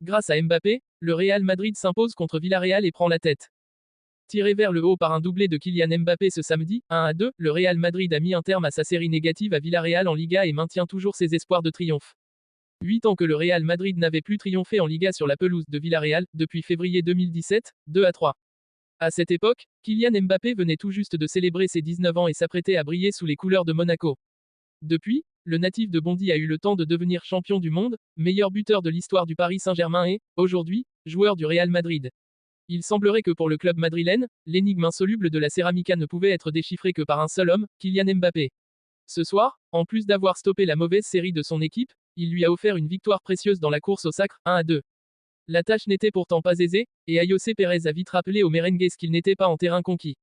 Grâce à Mbappé, le Real Madrid s'impose contre Villarreal et prend la tête. Tiré vers le haut par un doublé de Kylian Mbappé ce samedi, 1-2, le Real Madrid a mis un terme à sa série négative à Villarreal en Liga et maintient toujours ses espoirs de triomphe. 8 ans que le Real Madrid n'avait plus triomphé en Liga sur la pelouse de Villarreal, depuis février 2017, 2-3. À cette époque, Kylian Mbappé venait tout juste de célébrer ses 19 ans et s'apprêtait à briller sous les couleurs de Monaco. Depuis, le natif de Bondy a eu le temps de devenir champion du monde, meilleur buteur de l'histoire du Paris Saint-Germain et, aujourd'hui, joueur du Real Madrid. Il semblerait que pour le club madrilène, l'énigme insoluble de la Ceramica ne pouvait être déchiffrée que par un seul homme, Kylian Mbappé. Ce soir, en plus d'avoir stoppé la mauvaise série de son équipe, il lui a offert une victoire précieuse dans la course au sacre, 1-2. La tâche n'était pourtant pas aisée, et Ayoce Pérez a vite rappelé aux merengues qu'il n'était pas en terrain conquis.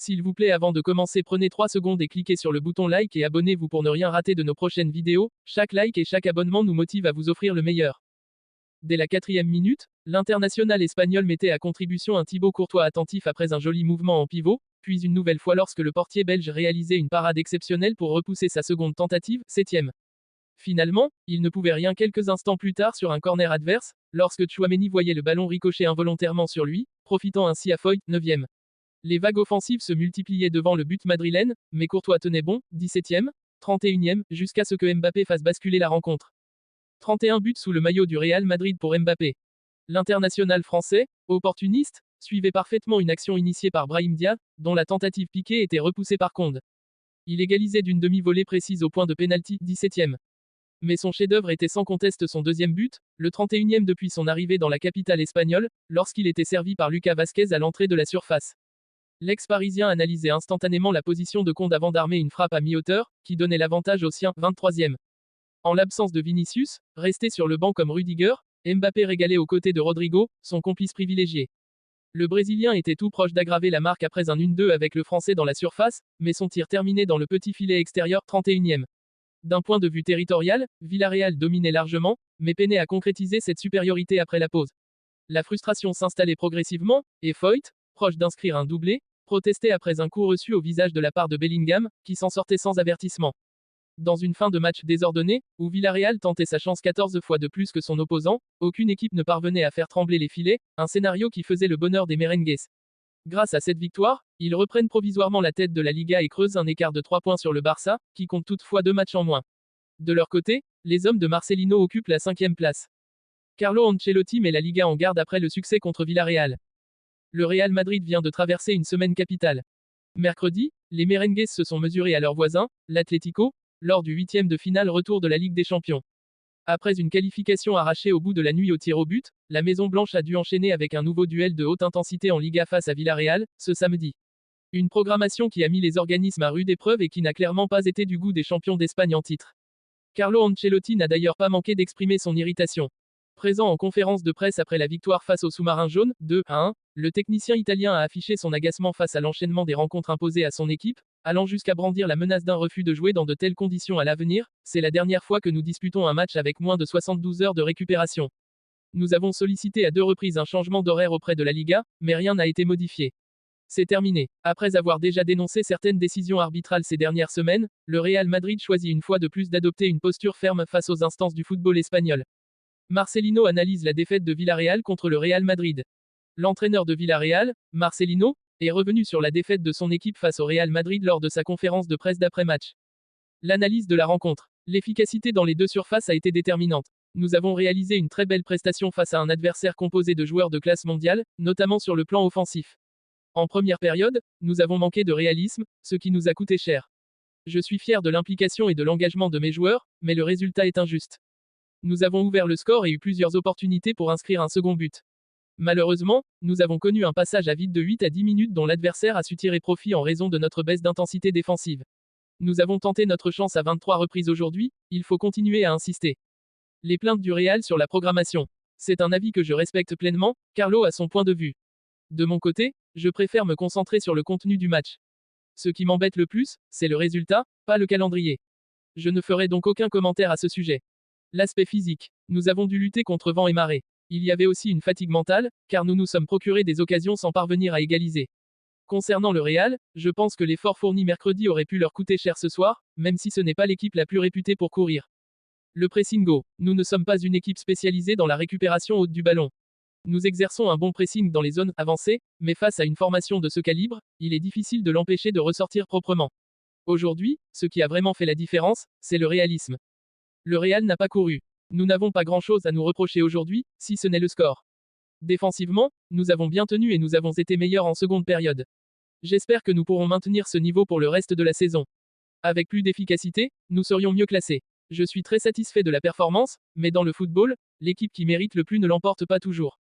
S'il vous plaît, avant de commencer, prenez 3 secondes et cliquez sur le bouton like et abonnez-vous pour ne rien rater de nos prochaines vidéos. Chaque like et chaque abonnement nous motive à vous offrir le meilleur. Dès la 4e minute, l'international espagnol mettait à contribution un Thibaut Courtois attentif après un joli mouvement en pivot, puis une nouvelle fois lorsque le portier belge réalisait une parade exceptionnelle pour repousser sa seconde tentative, 7e. Finalement, il ne pouvait rien quelques instants plus tard sur un corner adverse, lorsque Tchouaméni voyait le ballon ricocher involontairement sur lui, profitant ainsi à Foyt, 9e. Les vagues offensives se multipliaient devant le but madrilène, mais Courtois tenait bon, 17e, 31e, jusqu'à ce que Mbappé fasse basculer la rencontre. 31 buts sous le maillot du Real Madrid pour Mbappé. L'international français, opportuniste, suivait parfaitement une action initiée par Brahim Diaz, dont la tentative piquée était repoussée par Conde. Il égalisait d'une demi-volée précise au point de pénalty, 17e. Mais son chef-d'œuvre était sans conteste son deuxième but, le 31e depuis son arrivée dans la capitale espagnole, lorsqu'il était servi par Lucas Vazquez à l'entrée de la surface. L'ex-parisien analysait instantanément la position de Conde avant d'armer une frappe à mi-hauteur, qui donnait l'avantage au sien, 23e. En l'absence de Vinicius, resté sur le banc comme Rudiger, Mbappé régalait aux côtés de Rodrigo, son complice privilégié. Le Brésilien était tout proche d'aggraver la marque après un 1-2 avec le Français dans la surface, mais son tir terminait dans le petit filet extérieur, 31e. D'un point de vue territorial, Villarreal dominait largement, mais peinait à concrétiser cette supériorité après la pause. La frustration s'installait progressivement, et Foyt, proche d'inscrire un doublé, protestait après un coup reçu au visage de la part de Bellingham, qui s'en sortait sans avertissement. Dans une fin de match désordonnée, où Villarreal tentait sa chance 14 fois de plus que son opposant, aucune équipe ne parvenait à faire trembler les filets, un scénario qui faisait le bonheur des merengues. Grâce à cette victoire, ils reprennent provisoirement la tête de la Liga et creusent un écart de 3 points sur le Barça, qui compte toutefois 2 matchs en moins. De leur côté, les hommes de Marcelino occupent la 5e place. Carlo Ancelotti met la Liga en garde après le succès contre Villarreal. Le Real Madrid vient de traverser une semaine capitale. Mercredi, les merengues se sont mesurés à leurs voisins, l'Atlético, lors du 8e de finale retour de la Ligue des Champions. Après une qualification arrachée au bout de la nuit au tir au but, la Maison Blanche a dû enchaîner avec un nouveau duel de haute intensité en Liga face à Villarreal, ce samedi. Une programmation qui a mis les organismes à rude épreuve et qui n'a clairement pas été du goût des champions d'Espagne en titre. Carlo Ancelotti n'a d'ailleurs pas manqué d'exprimer son irritation. Présent en conférence de presse après la victoire face au Sous-Marin jaune, 2-1, le technicien italien a affiché son agacement face à l'enchaînement des rencontres imposées à son équipe, allant jusqu'à brandir la menace d'un refus de jouer dans de telles conditions à l'avenir. C'est la dernière fois que nous disputons un match avec moins de 72 heures de récupération. Nous avons sollicité à 2 reprises un changement d'horaire auprès de la Liga, mais rien n'a été modifié. C'est terminé. Après avoir déjà dénoncé certaines décisions arbitrales ces dernières semaines, le Real Madrid choisit une fois de plus d'adopter une posture ferme face aux instances du football espagnol. Marcelino analyse la défaite de Villarreal contre le Real Madrid. L'entraîneur de Villarreal, Marcelino, est revenu sur la défaite de son équipe face au Real Madrid lors de sa conférence de presse d'après-match. L'analyse de la rencontre. L'efficacité dans les deux surfaces a été déterminante. Nous avons réalisé une très belle prestation face à un adversaire composé de joueurs de classe mondiale, notamment sur le plan offensif. En première période, nous avons manqué de réalisme, ce qui nous a coûté cher. Je suis fier de l'implication et de l'engagement de mes joueurs, mais le résultat est injuste. Nous avons ouvert le score et eu plusieurs opportunités pour inscrire un second but. Malheureusement, nous avons connu un passage à vide de 8 à 10 minutes dont l'adversaire a su tirer profit en raison de notre baisse d'intensité défensive. Nous avons tenté notre chance à 23 reprises aujourd'hui, il faut continuer à insister. Les plaintes du Real sur la programmation. C'est un avis que je respecte pleinement, Carlo a son point de vue. De mon côté, je préfère me concentrer sur le contenu du match. Ce qui m'embête le plus, c'est le résultat, pas le calendrier. Je ne ferai donc aucun commentaire à ce sujet. L'aspect physique. Nous avons dû lutter contre vent et marée. Il y avait aussi une fatigue mentale, car nous nous sommes procuré des occasions sans parvenir à égaliser. Concernant le Real, je pense que l'effort fourni mercredi aurait pu leur coûter cher ce soir, même si ce n'est pas l'équipe la plus réputée pour courir. Le pressing haut. Nous ne sommes pas une équipe spécialisée dans la récupération haute du ballon. Nous exerçons un bon pressing dans les zones avancées, mais face à une formation de ce calibre, il est difficile de l'empêcher de ressortir proprement. Aujourd'hui, ce qui a vraiment fait la différence, c'est le réalisme. Le Real n'a pas couru. Nous n'avons pas grand-chose à nous reprocher aujourd'hui, si ce n'est le score. Défensivement, nous avons bien tenu et nous avons été meilleurs en seconde période. J'espère que nous pourrons maintenir ce niveau pour le reste de la saison. Avec plus d'efficacité, nous serions mieux classés. Je suis très satisfait de la performance, mais dans le football, l'équipe qui mérite le plus ne l'emporte pas toujours.